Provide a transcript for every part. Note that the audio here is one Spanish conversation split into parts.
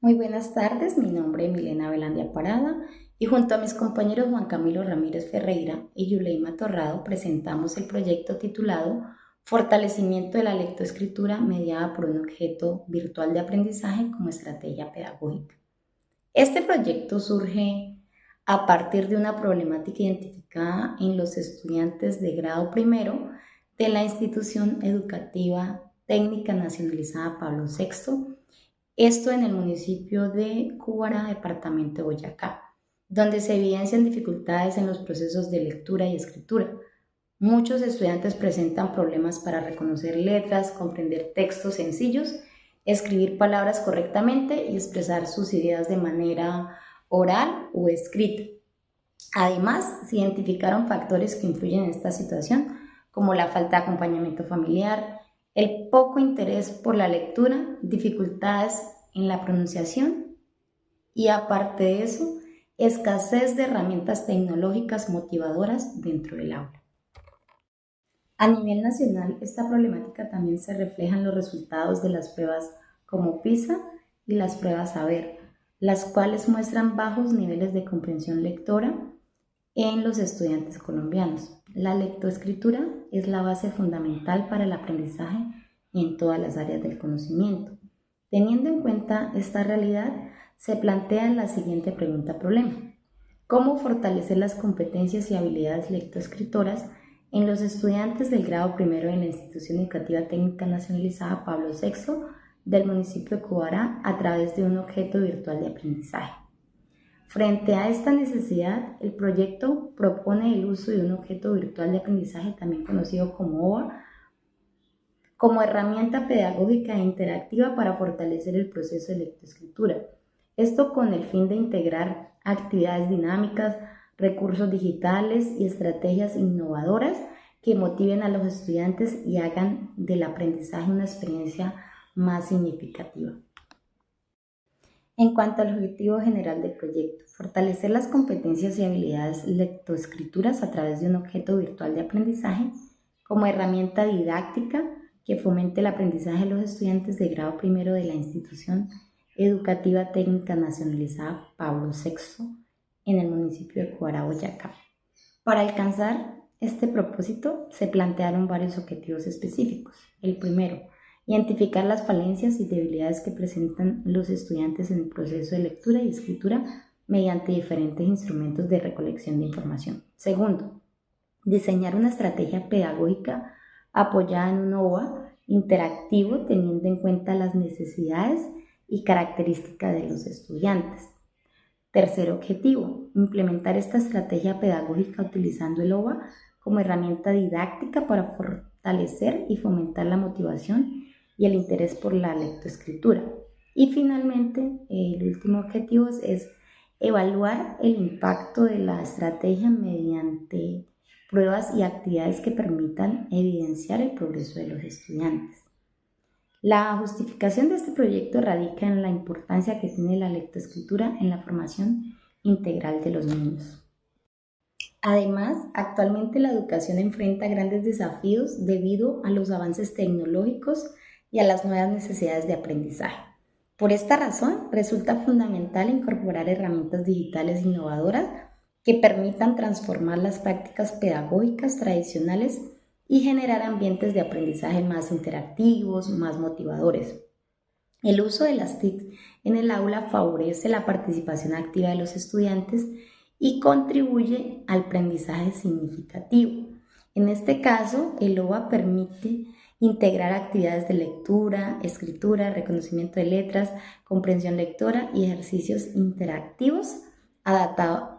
Muy buenas tardes, mi nombre es Milena Velandia Parada y junto a mis compañeros Juan Camilo Ramírez Ferreira y Yuleima Torrado presentamos el proyecto titulado Fortalecimiento de la lectoescritura mediada por un objeto virtual de aprendizaje como estrategia pedagógica. Este proyecto surge a partir de una problemática identificada en los estudiantes de grado primero de la institución educativa técnica nacionalizada Pablo VI, esto en el municipio de Cubará, departamento de Boyacá, donde se evidencian dificultades en los procesos de lectura y escritura. Muchos estudiantes presentan problemas para reconocer letras, comprender textos sencillos, escribir palabras correctamente y expresar sus ideas de manera oral o escrita. Además, se identificaron factores que influyen en esta situación, como la falta de acompañamiento familiar, el poco interés por la lectura, dificultades en la pronunciación y, aparte de eso, escasez de herramientas tecnológicas motivadoras dentro del aula. A nivel nacional, esta problemática también se refleja en los resultados de las pruebas como PISA y las pruebas Saber, las cuales muestran bajos niveles de comprensión lectora en los estudiantes colombianos. La lectoescritura es la base fundamental para el aprendizaje en todas las áreas del conocimiento. Teniendo en cuenta esta realidad, se plantea la siguiente pregunta-problema. ¿Cómo fortalecer las competencias y habilidades lectoescritoras en los estudiantes del grado primero de la Institución Educativa Técnica Nacionalizada Pablo VI del municipio de Cubará a través de un objeto virtual de aprendizaje? Frente a esta necesidad, el proyecto propone el uso de un objeto virtual de aprendizaje, también conocido como OVA, como herramienta pedagógica e interactiva para fortalecer el proceso de lectoescritura. Esto con el fin de integrar actividades dinámicas, recursos digitales y estrategias innovadoras que motiven a los estudiantes y hagan del aprendizaje una experiencia más significativa. En cuanto al objetivo general del proyecto, fortalecer las competencias y habilidades lectoescrituras a través de un objeto virtual de aprendizaje como herramienta didáctica que fomente el aprendizaje de los estudiantes de grado primero de la Institución Educativa Técnica Nacionalizada Pablo VI en el municipio de Cubará, Boyacá. Para alcanzar este propósito se plantearon varios objetivos específicos. El primero, identificar las falencias y debilidades que presentan los estudiantes en el proceso de lectura y escritura mediante diferentes instrumentos de recolección de información. Segundo, diseñar una estrategia pedagógica apoyada en un OVA interactivo teniendo en cuenta las necesidades y características de los estudiantes. Tercer objetivo, implementar esta estrategia pedagógica utilizando el OVA como herramienta didáctica para fortalecer y fomentar la motivación y el interés por la lectoescritura. Y finalmente, el último objetivo es evaluar el impacto de la estrategia mediante pruebas y actividades que permitan evidenciar el progreso de los estudiantes. La justificación de este proyecto radica en la importancia que tiene la lectoescritura en la formación integral de los niños. Además, actualmente la educación enfrenta grandes desafíos debido a los avances tecnológicos y a las nuevas necesidades de aprendizaje. Por esta razón, resulta fundamental incorporar herramientas digitales innovadoras que permitan transformar las prácticas pedagógicas tradicionales y generar ambientes de aprendizaje más interactivos, más motivadores. El uso de las TIC en el aula favorece la participación activa de los estudiantes y contribuye al aprendizaje significativo. En este caso, el OVA permite integrar actividades de lectura, escritura, reconocimiento de letras, comprensión lectora y ejercicios interactivos adaptados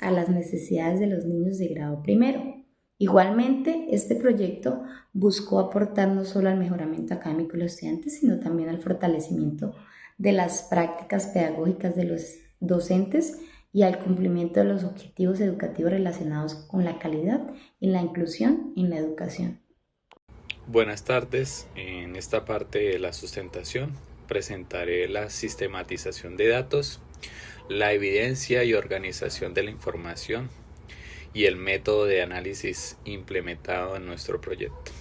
a las necesidades de los niños de grado primero. Igualmente, este proyecto buscó aportar no solo al mejoramiento académico de los estudiantes, sino también al fortalecimiento de las prácticas pedagógicas de los docentes y al cumplimiento de los objetivos educativos relacionados con la calidad y la inclusión en la educación. Buenas tardes, en esta parte de la sustentación presentaré la sistematización de datos, la evidencia y organización de la información y el método de análisis implementado en nuestro proyecto.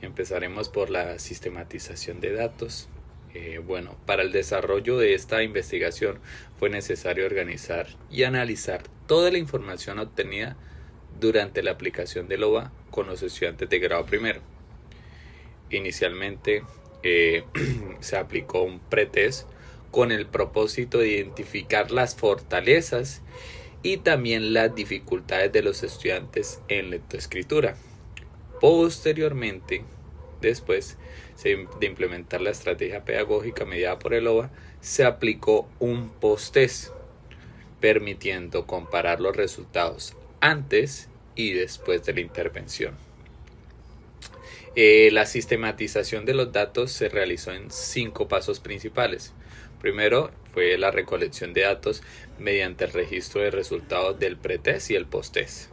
Empezaremos por la sistematización de datos. Para el desarrollo de esta investigación fue necesario organizar y analizar toda la información obtenida durante la aplicación del OVA con los estudiantes de grado primero. Inicialmente se aplicó un pretest con el propósito de identificar las fortalezas y también las dificultades de los estudiantes en lectoescritura. Posteriormente, después de implementar la estrategia pedagógica mediada por el OVA, se aplicó un post-test, permitiendo comparar los resultados antes y después de la intervención. La sistematización de los datos se realizó en 5 pasos principales. Primero fue la recolección de datos mediante el registro de resultados del pretest y el posttest.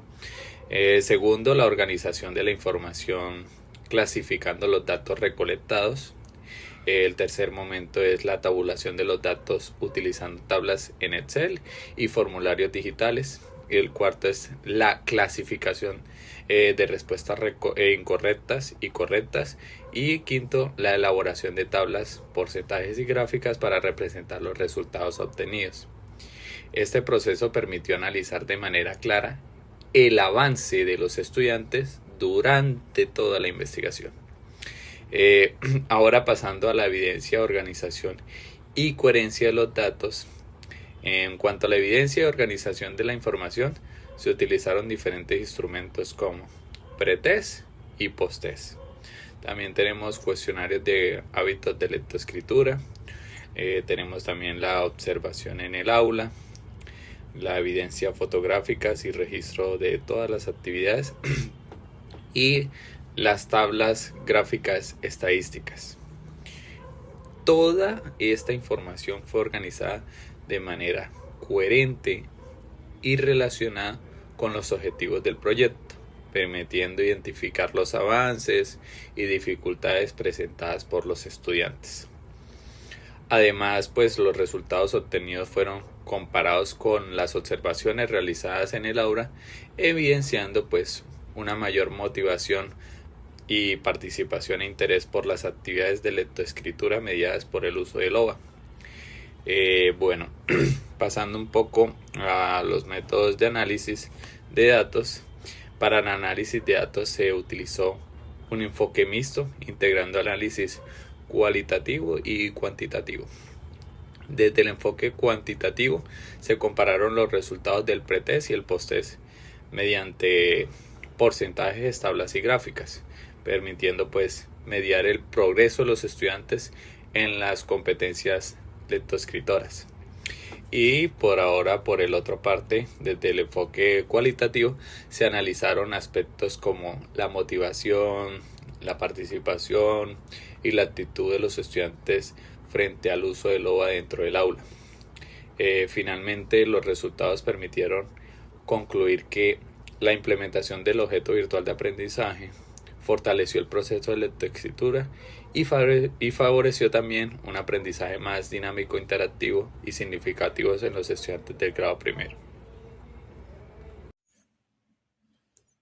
Segundo, la organización de la información clasificando los datos recolectados. El tercer momento es la tabulación de los datos utilizando tablas en Excel y formularios digitales. El cuarto es la clasificación de respuestas incorrectas y correctas. Y quinto, la elaboración de tablas, porcentajes y gráficas para representar los resultados obtenidos. Este proceso permitió analizar de manera clara el avance de los estudiantes durante toda la investigación. Ahora pasando a la evidencia, organización y coherencia de los datos. En cuanto a la evidencia y organización de la información, se utilizaron diferentes instrumentos como pretest y posttest. También tenemos cuestionarios de hábitos de lectoescritura. Tenemos también la observación en el aula, la evidencia fotográfica y registro de todas las actividades y las tablas gráficas estadísticas. Toda esta información fue organizada de manera coherente y relacionada con los objetivos del proyecto, permitiendo identificar los avances y dificultades presentadas por los estudiantes. Además, los resultados obtenidos fueron comparados con las observaciones realizadas en el aula, evidenciando una mayor motivación y participación e interés por las actividades de lectoescritura mediadas por el uso del OVA. Pasando un poco a los métodos de análisis de datos. Para el análisis de datos se utilizó un enfoque mixto, integrando análisis cualitativo y cuantitativo. Desde el enfoque cuantitativo se compararon los resultados del pretest y el posttest mediante porcentajes, tablas y gráficas, permitiendo mediar el progreso de los estudiantes en las competencias lectoescritoras. Y por el otro parte, desde el enfoque cualitativo, se analizaron aspectos como la motivación, la participación y la actitud de los estudiantes frente al uso del OVA dentro del aula. Finalmente, los resultados permitieron concluir que la implementación del objeto virtual de aprendizaje fortaleció el proceso de lectoescritura y favoreció también un aprendizaje más dinámico, interactivo y significativo en los estudiantes del grado primero.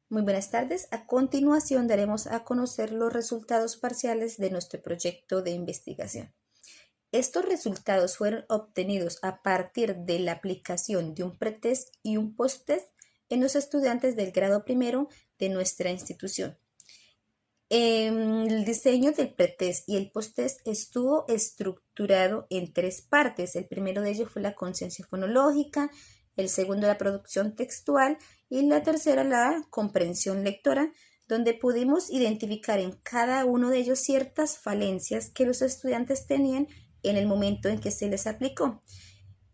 Muy buenas tardes. A continuación daremos a conocer los resultados parciales de nuestro proyecto de investigación. Estos resultados fueron obtenidos a partir de la aplicación de un pretest y un posttest en los estudiantes del grado primero de nuestra institución. El diseño del pretest y el posttest estuvo estructurado en 3 partes. El primero de ellos fue la conciencia fonológica, el segundo la producción textual y la tercera la comprensión lectora, donde pudimos identificar en cada uno de ellos ciertas falencias que los estudiantes tenían en el momento en que se les aplicó.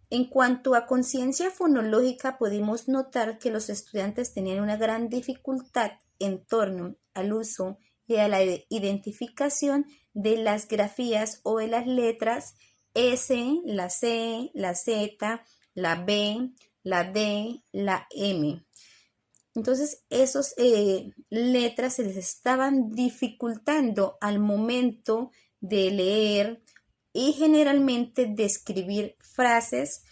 En cuanto a conciencia fonológica, pudimos notar que los estudiantes tenían una gran dificultad en torno al uso y a la identificación de las grafías o de las letras S, la C, la Z, la B, la D, la M. Entonces, esas letras se les estaban dificultando al momento de leer y generalmente de escribir frases,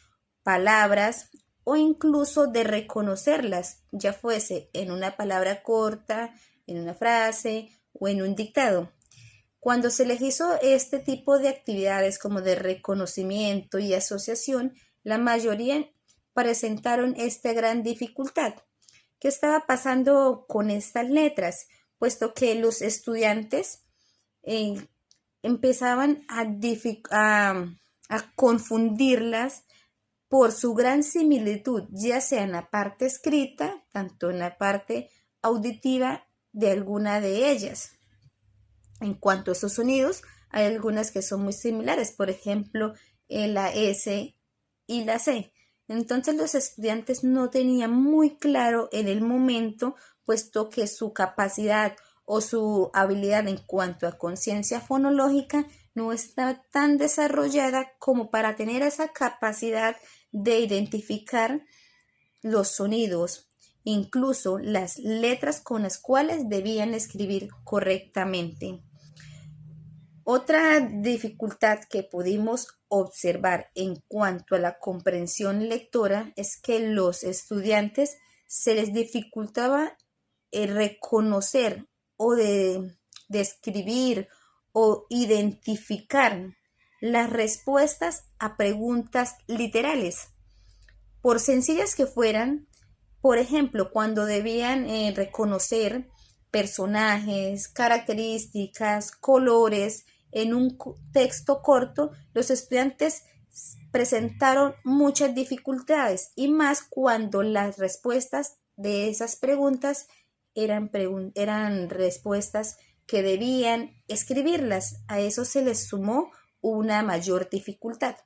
palabras o incluso de reconocerlas, ya fuese en una palabra corta, en una frase o en un dictado. Cuando se les hizo este tipo de actividades como de reconocimiento y asociación, la mayoría presentaron esta gran dificultad. ¿Qué estaba pasando con estas letras? Puesto que los estudiantes empezaban a confundirlas por su gran similitud, ya sea en la parte escrita, tanto en la parte auditiva de alguna de ellas. En cuanto a esos sonidos, hay algunas que son muy similares, por ejemplo, la S y la C. Entonces los estudiantes no tenían muy claro en el momento, puesto que su capacidad o su habilidad en cuanto a conciencia fonológica no está tan desarrollada como para tener esa capacidad de identificar los sonidos, incluso las letras con las cuales debían escribir correctamente. Otra dificultad que pudimos observar en cuanto a la comprensión lectora es que los estudiantes se les dificultaba reconocer o de describir o identificar las respuestas a preguntas literales. Por sencillas que fueran, por ejemplo, cuando debían reconocer personajes, características, colores en un texto corto, los estudiantes presentaron muchas dificultades y más cuando las respuestas de esas preguntas eran respuestas que debían escribirlas. A eso se les sumó una mayor dificultad.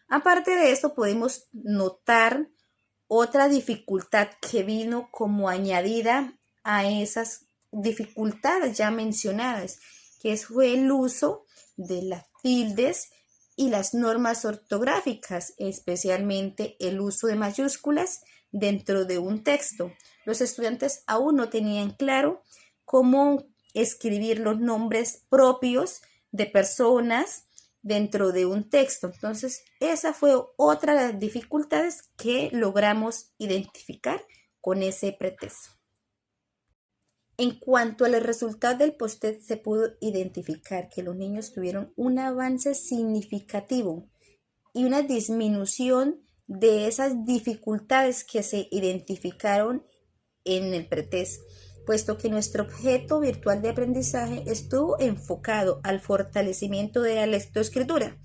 Aparte de esto, podemos notar otra dificultad que vino como añadida a esas dificultades ya mencionadas, que fue el uso de las tildes y las normas ortográficas, especialmente el uso de mayúsculas dentro de un texto. Los estudiantes aún no tenían claro cómo escribir los nombres propios de personas dentro de un texto. Entonces, esa fue otra de las dificultades que logramos identificar con ese pretexto. En cuanto a los resultados del post-test, se pudo identificar que los niños tuvieron un avance significativo y una disminución de esas dificultades que se identificaron en el pretest, puesto que nuestro objeto virtual de aprendizaje estuvo enfocado al fortalecimiento de la lectoescritura.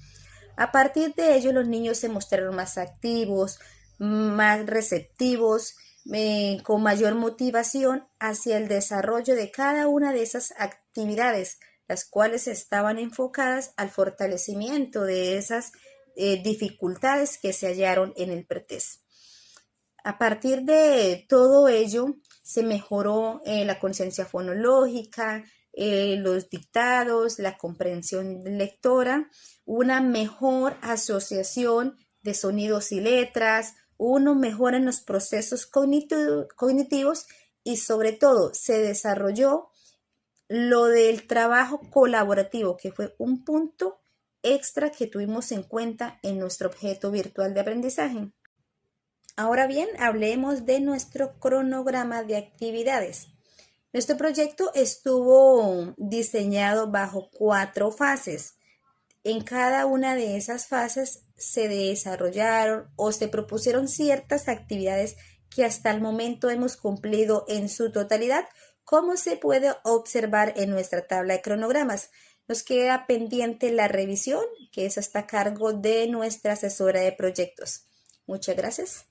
A partir de ello, los niños se mostraron más activos, más receptivos, con mayor motivación hacia el desarrollo de cada una de esas actividades, las cuales estaban enfocadas al fortalecimiento de esas dificultades que se hallaron en el pretest. A partir de todo ello, se mejoró la conciencia fonológica, los dictados, la comprensión lectora, una mejor asociación de sonidos y letras, uno mejora en los procesos cognitivos y sobre todo se desarrolló lo del trabajo colaborativo, que fue un punto extra que tuvimos en cuenta en nuestro objeto virtual de aprendizaje. Ahora bien, hablemos de nuestro cronograma de actividades. Nuestro proyecto estuvo diseñado bajo 4 fases. En cada una de esas fases se desarrollaron o se propusieron ciertas actividades que hasta el momento hemos cumplido en su totalidad, como se puede observar en nuestra tabla de cronogramas. Nos queda pendiente la revisión, que es hasta cargo de nuestra asesora de proyectos. Muchas gracias.